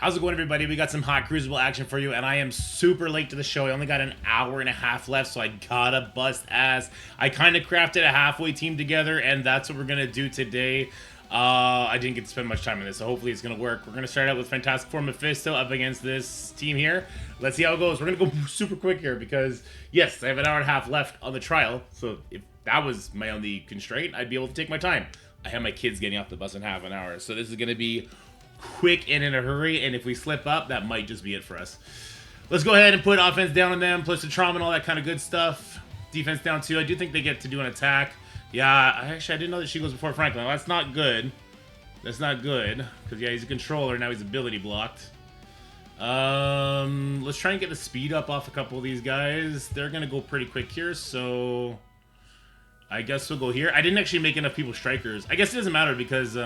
How's it going, everybody? We got some hot crucible action for you, and I am super late to the show. I only got an hour and a half left, so I gotta bust ass. I kind of crafted a halfway team together, and that's what we're gonna do today. I didn't get to spend much time on this, so hopefully it's gonna work. We're gonna start out with Fantastic Four Mephisto up against this team here. Let's see how it goes. We're gonna go super quick here because, yes, I have an hour and a half left on the trial, so if that was my only constraint, I'd be able to take my time. I have my kids getting off the bus in half an hour, so this is gonna be quick and in a hurry, and if we slip up, that might just be it for us. Let's go ahead and put offense down on them, plus the trauma and all that kind of good stuff. Defense down too. I do think they get to do an attack. Yeah, I didn't know that she goes before Franklin. Well, that's not good. That's not good, because yeah, he's a controller, now he's ability blocked. Let's try and get the speed up off a couple of these guys. They're gonna go pretty quick here, so I guess we'll go here. I didn't actually make enough people strikers. I guess it doesn't matter because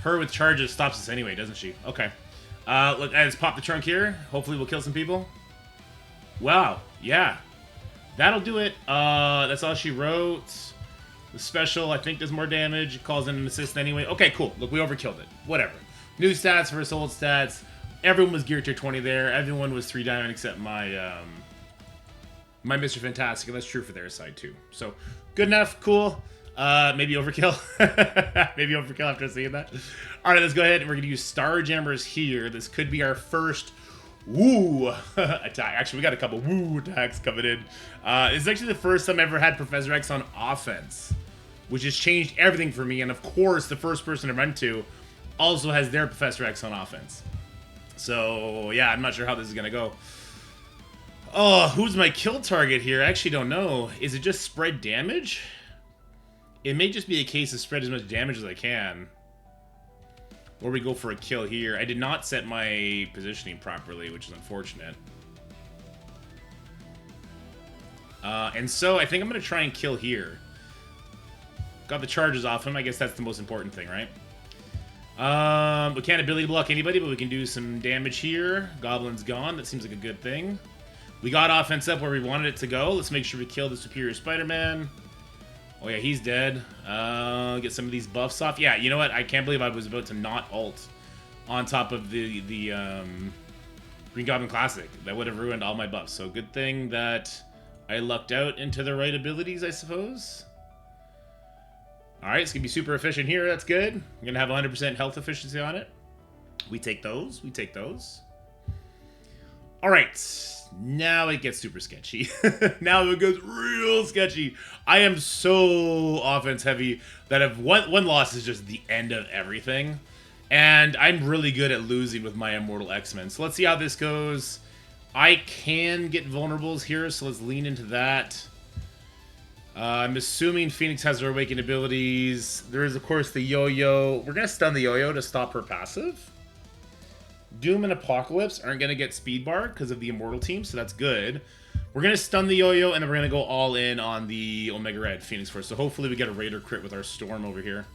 her with charges stops us anyway, doesn't she? Okay. Look, I just popped the trunk here. Hopefully we'll kill some people. Wow. Yeah. That'll do it. That's all she wrote. The special, I think, does more damage. It calls in an assist anyway. Okay, cool. Look, we overkilled it. Whatever. New stats versus old stats. Everyone was geared tier 20 there. Everyone was 3 diamond except my my Mr. Fantastic, and that's true for their side too. So, good enough. Cool. Maybe overkill. Maybe overkill after seeing that. Alright, let's go ahead and we're going to use Starjammers here. This could be our first woo attack. Actually, we got a couple woo attacks coming in. This is actually the first time I ever had Professor X on offense, which has changed everything for me. And of course, the first person I run to also has their Professor X on offense. So, yeah, I'm not sure how this is going to go. Oh, who's my kill target here? I actually don't know. Is it just spread damage? It may just be a case of spread as much damage as I can. Or we go for a kill here. I did not set my positioning properly, which is unfortunate. And so I think I'm going to try and kill here. Got the charges off him. I guess that's the most important thing, right? We can't ability block anybody, but we can do some damage here. Goblin's gone. That seems like a good thing. We got offense up where we wanted it to go. Let's make sure we kill the Superior Spider-Man. Oh yeah, he's dead. Get some of these buffs off. Yeah, you know what? I can't believe I was about to not ult on top of the Green Goblin Classic. That would have ruined all my buffs. So good thing that I lucked out into the right abilities, I suppose. Alright, it's going to be super efficient here. That's good. I'm going to have 100% health efficiency on it. We take those. We take those. Alright. Now it gets super sketchy. Now it goes real sketchy. I am so offense heavy that if one loss is just the end of everything. And I'm really good at losing with my Immortal X-Men. So let's see how this goes. I can get vulnerables here, so let's lean into that. I'm assuming Phoenix has her awakened abilities. There is, of course, the yo-yo. We're going to stun the yo-yo to stop her passive. Doom and Apocalypse aren't going to get speed bar because of the Immortal team, so that's good. We're going to stun the yo-yo, and then we're going to go all in on the Omega Red Phoenix Force. So hopefully we get a Raider crit with our Storm over here.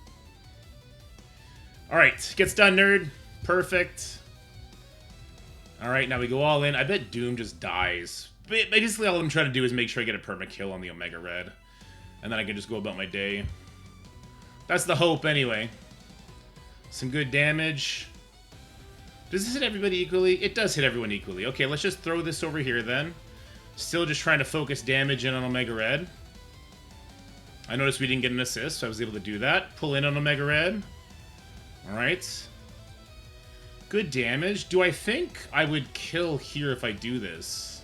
Alright, get stunned, nerd. Perfect. Alright, now we go all in. I bet Doom just dies. Basically, all I'm trying to do is make sure I get a perma kill on the Omega Red. And then I can just go about my day. That's the hope, anyway. Some good damage. Does this hit everybody equally? It does hit everyone equally. Okay, let's just throw this over here then. Still just trying to focus damage in on Omega Red. I noticed we didn't get an assist, so I was able to do that. Pull in on Omega Red. Alright. Good damage. Do I think I would kill here if I do this?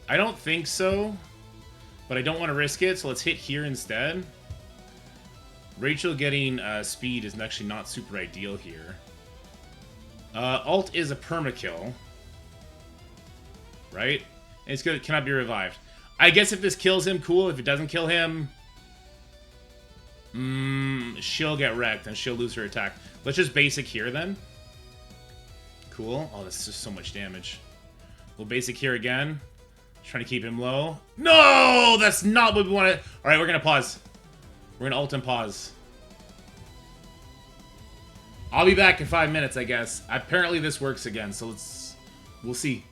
I don't think so. But I don't want to risk it, so let's hit here instead. Rachel getting speed is actually not super ideal here. Alt is a permakill. Right? And it's good. It cannot be revived. I guess if this kills him, cool. If it doesn't kill him, she'll get wrecked and she'll lose her attack. Let's just basic here then. Cool. Oh, this is just so much damage. We'll basic here again. Trying to keep him low. No! That's not what we want to... Alright, we're going to pause. We're going to ult and pause. I'll be back in 5 minutes, I guess. Apparently this works again, so we'll see.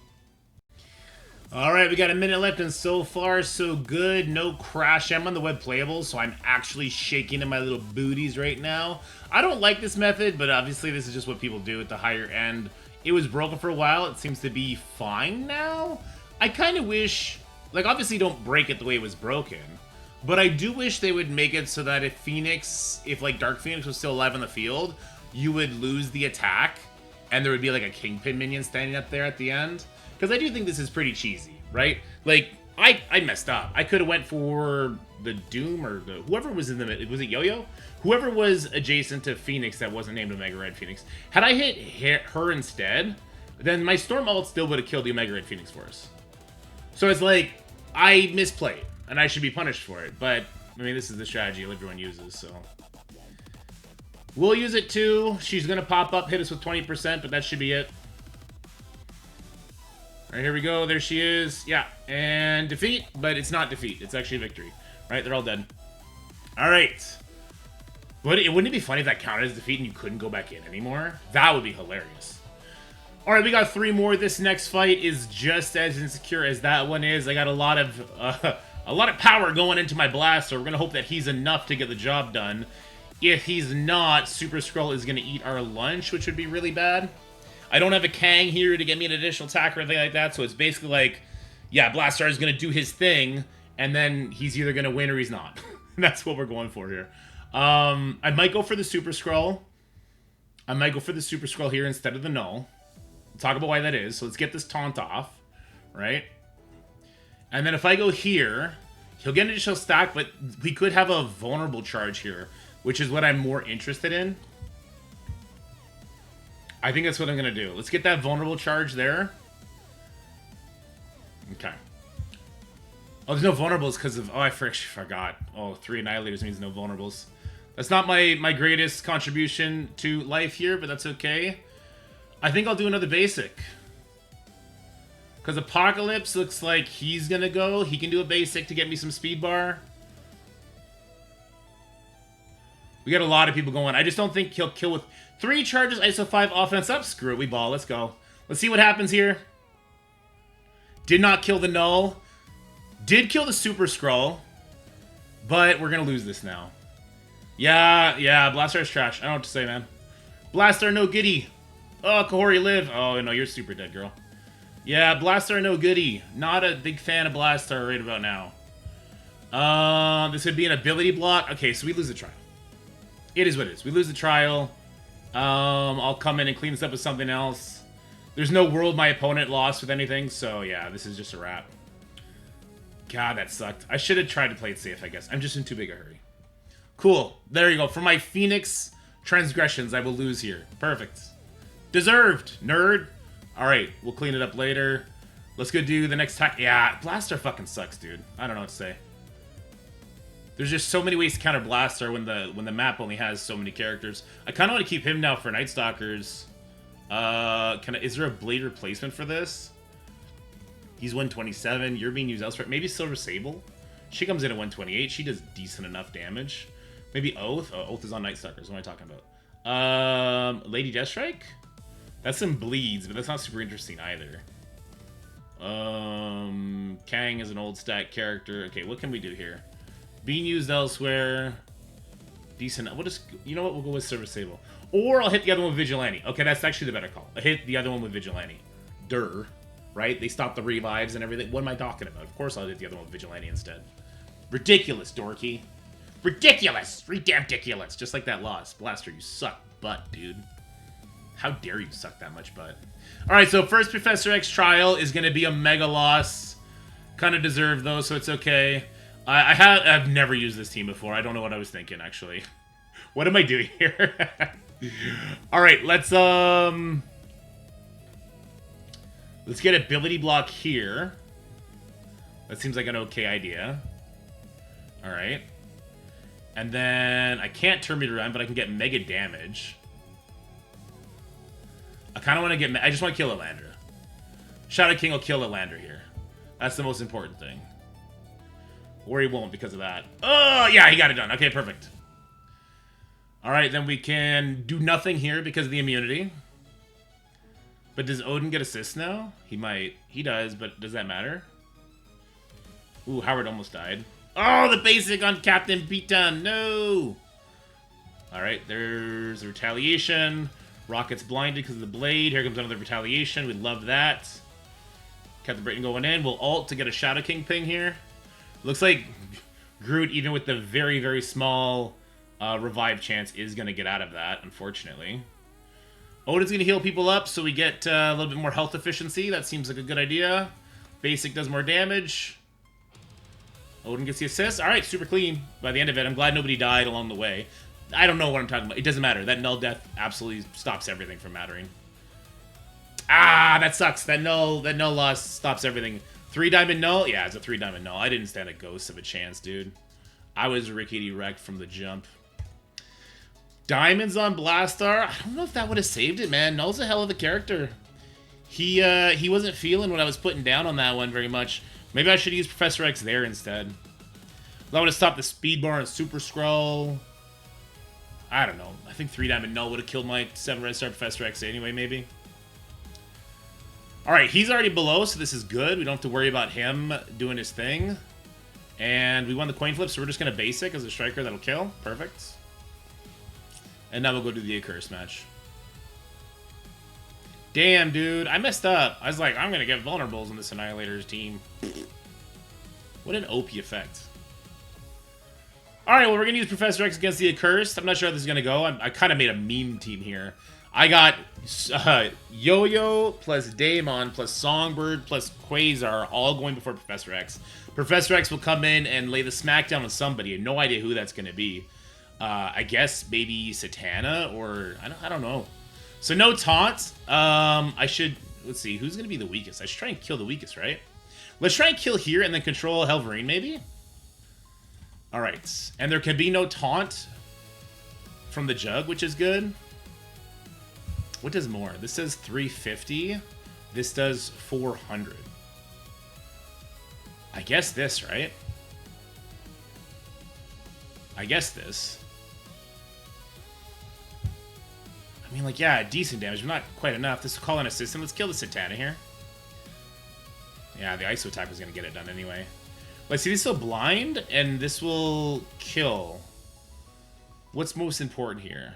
Alright, we got a minute left, and so far, so good. No crash. I'm on the web playable, so I'm actually shaking in my little booties right now. I don't like this method, but obviously this is just what people do at the higher end. It was broken for a while. It seems to be fine now. I kind of wish... Like, obviously don't break it the way it was broken. But I do wish they would make it so that if like, Dark Phoenix was still alive on the field, you would lose the attack, and there would be, like, a Kingpin minion standing up there at the end. Because I do think this is pretty cheesy, right? Like, I messed up. I could have went for the Doom or the whoever was in the... Was it Yo-Yo? Whoever was adjacent to Phoenix that wasn't named Omega Red Phoenix. Had I hit her instead, then my Storm ult still would have killed the Omega Red Phoenix for us. So it's like, I misplayed, and I should be punished for it. But, I mean, this is the strategy everyone uses, so... We'll use it too. She's going to pop up, hit us with 20%, but that should be it. All right, here we go. There she is. Yeah, and defeat, but it's not defeat. It's actually victory. Right, they're all dead. All right. Wouldn't it be funny if that counted as defeat and you couldn't go back in anymore? That would be hilarious. All right, we got 3 more. This next fight is just as insecure as that one is. I got a lot of power going into my Blastaar. We're gonna hope that he's enough to get the job done. If he's not, Super Skrull is gonna eat our lunch, which would be really bad. I don't have a Kang here to get me an additional attack or anything like that, so it's basically like, yeah, Blastaar is going to do his thing, and then he's either going to win or he's not. That's what we're going for here. I might go for the Super Skrull. I might go for the Super Skrull here instead of the Knull. We'll talk about why that is, so let's get this taunt off, right? And then if I go here, he'll get an additional stack, but we could have a vulnerable charge here, which is what I'm more interested in. I think that's what I'm going to do. Let's get that vulnerable charge there. Okay. Oh, there's no vulnerables because of... Oh, I forgot. Oh, 3 Annihilators means no vulnerables. That's not my greatest contribution to life here, but that's okay. I think I'll do another basic. Because Apocalypse looks like he's going to go. He can do a basic to get me some speed bar. We got a lot of people going. I just don't think he'll kill with 3 charges, ISO 5, offense up. Screw it, we ball. Let's go. Let's see what happens here. Did not kill the Knull. Did kill the Super Skrull. But we're going to lose this now. Yeah, Blastaar's trash. I don't know what to say, man. Blastaar, no goodie. Oh, Kahori, live. Oh, no, you're super dead, girl. Yeah, Blastaar, no goodie. Not a big fan of Blastaar right about now. This would be an ability block. Okay, so we lose the trial. It is what it is. We lose the trial. I'll come in and clean this up with something else. There's no world my opponent lost with anything, so yeah, this is just a wrap. God, that sucked. I should have tried to play it safe, I guess. I'm just in too big a hurry. Cool. There you go. For my Phoenix transgressions, I will lose here. Perfect. Deserved, nerd. Alright, we'll clean it up later. Let's go do the next attack. Yeah, Blastaar fucking sucks, dude. I don't know what to say. There's just so many ways to counter Blastaar when the map only has so many characters. I kind of want to keep him now for Night Stalkers. Is there a blade replacement for this? He's 127. You're being used elsewhere. Maybe Silver Sable. She comes in at 128. She does decent enough damage. Maybe Oath. Oh, Oath is on Night Stalkers. What am I talking about? Lady Deathstrike. That's some bleeds, but that's not super interesting either. Kang is an old stat character. Okay, what can we do here? Being used elsewhere. Decent. You know what? We'll go with Silver Sable. Or I'll hit the other one with Vigilante. Okay, that's actually the better call. I hit the other one with Vigilante. Durr. Right? They stop the revives and everything. What am I talking about? Of course I'll hit the other one with Vigilante instead. Ridiculous, dorky. Ridiculous! Ridiculous! Just like that loss. Blastaar, you suck butt, dude. How dare you suck that much butt. Alright, so first Professor X trial is going to be a mega loss. Kind of deserved, though, so it's okay. I've never used this team before. I don't know what I was thinking, actually. What am I doing here? Alright, let's get ability block here. That seems like an okay idea. Alright. And then I can't turn me around, but I can get mega damage. I kind of want to get... I just want to kill Elandra. Shadow King will kill Elandra here. That's the most important thing. Or he won't because of that. Oh, yeah, he got it done. Okay, perfect. Alright, then we can do nothing here because of the immunity. But does Odin get assists now? He might. He does, but does that matter? Ooh, Howard almost died. Oh, the basic on Captain Beatdown. No! Alright, there's the retaliation. Rocket's blinded because of the blade. Here comes another retaliation. We love that. Captain Britain going in. We'll ult to get a Shadow King ping here. Looks like Groot, even with the very, very small revive chance, is going to get out of that, unfortunately. Odin's going to heal people up so we get a little bit more health efficiency. That seems like a good idea. Basic does more damage. Odin gets the assist. Alright, super clean by the end of it. I'm glad nobody died along the way. I don't know what I'm talking about. It doesn't matter. That Knull death absolutely stops everything from mattering. Ah, that sucks. That Knull loss stops everything. 3-diamond Knull? Yeah, it's a 3-diamond Knull. I didn't stand a ghost of a chance, dude. I was rickety wrecked from the jump. Diamonds on Blastaar? I don't know if that would have saved it, man. Knull's a hell of a character. He wasn't feeling what I was putting down on that one very much. Maybe I should use Professor X there instead. That would have stopped the speed bar and Super Scroll. I don't know. I think 3-diamond Knull would have killed my 7 red star Professor X anyway, maybe. Alright, he's already below, so this is good. We don't have to worry about him doing his thing. And we won the coin flip, so we're just going to basic as a striker that'll kill. Perfect. And now we'll go do the Accursed match. Damn, dude. I messed up. I was like, I'm going to get vulnerables in this Annihilator's team. What an OP effect. Alright, well, we're going to use Professor X against the Accursed. I'm not sure how this is going to go. I kind of made a meme team here. I got Yo-Yo plus Daemon plus Songbird plus Quasar all going before Professor X. Professor X will come in and lay the smackdown on somebody. I have no idea who that's going to be. I guess maybe Satana or... I don't know. So no taunt. I should... Let's see. Who's going to be the weakest? I should try and kill the weakest, right? Let's try and kill here and then control Helverine, maybe? Alright. And there can be no taunt from the Jug, which is good. What does more? This says 350. This does 400. I guess this, right? I guess this. I mean, like, yeah, decent damage, but not quite enough. This will call in a system. Let's kill the Satana here. Yeah, the ISO attack was going to get it done anyway. Let's see, this will blind, and this will kill. What's most important here?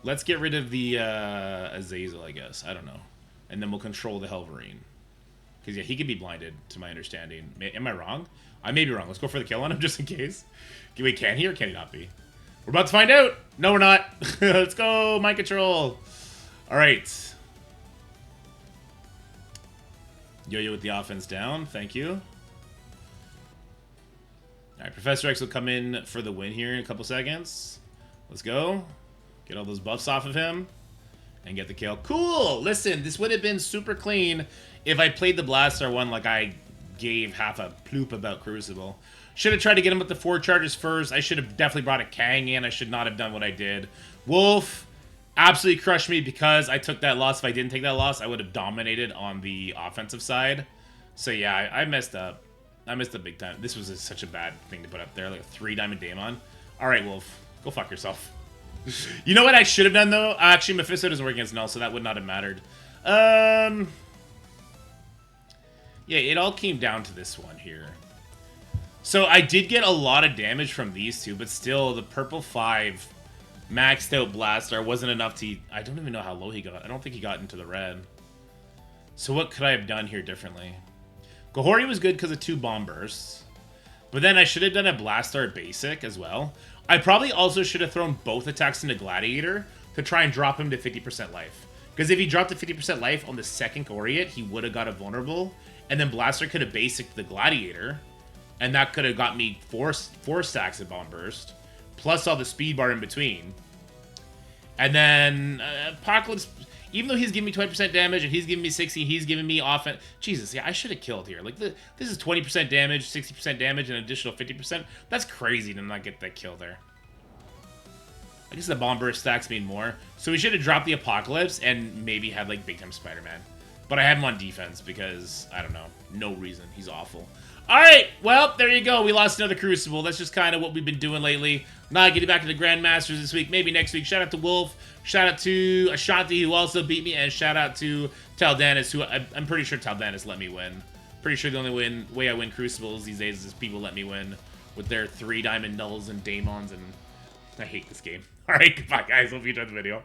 Let's get rid of the Azazel, I guess. I don't know. And then we'll control the Helverine. Because, yeah, he could be blinded, to my understanding. Am I wrong? I may be wrong. Let's go for the kill on him, just in case. Wait, can he or can he not be? We're about to find out! No, we're not. Let's go! Mind control! Alright. Yo-Yo with the offense down. Thank you. Alright, Professor X will come in for the win here in a couple seconds. Let's go. Get all those buffs off of him. And get the kill. Cool! Listen, this would have been super clean if I played the Blastaar one like I gave half a ploop about Crucible. Should have tried to get him with the 4 charges first. I should have definitely brought a Kang in. I should not have done what I did. Wolf absolutely crushed me because I took that loss. If I didn't take that loss, I would have dominated on the offensive side. So yeah, I messed up. I messed up big time. This was such a bad thing to put up there. Like a 3-diamond Daemon. Alright, Wolf. Go fuck yourself. You know what I should have done, though? Actually, Mephisto doesn't work against Knull, so that would not have mattered. Yeah, it all came down to this one here. So I did get a lot of damage from these two, but still, the purple 5 maxed out Blastaar wasn't enough to... I don't even know how low he got. I don't think he got into the red. So what could I have done here differently? Gohori was good because of 2 bomb bursts. But then I should have done a Blastaar basic as well. I probably also should have thrown both attacks into Gladiator to try and drop him to 50% life. Because if he dropped to 50% life on the second Goriot, he would have got a vulnerable. And then Blastaar could have basicked the Gladiator. And that could have got me 4 stacks of Bomb Burst. Plus all the speed bar in between. And then Apocalypse... Even though he's giving me 20% damage and he's giving me 60, he's giving me offense. Jesus, yeah, I should have killed here. Like, this is 20% damage, 60% damage, and an additional 50%. That's crazy to not get that kill there. I guess the Bomb Burst stacks mean more. So we should have dropped the Apocalypse and maybe had, like, Big Time Spider-Man. But I have him on defense because, I don't know, no reason. He's awful. Alright, well, there you go. We lost another Crucible. That's just kind of what we've been doing lately. Not getting back to the Grandmasters this week. Maybe next week. Shout out to Wolf. Shout out to Ashanti, who also beat me. And shout out to Taldanis, who I'm pretty sure Taldanis let me win. Pretty sure the only way I win Crucibles these days is people let me win with their 3 diamond Knulls and Daemons. And I hate this game. Alright, goodbye, guys. Hope you enjoyed the video.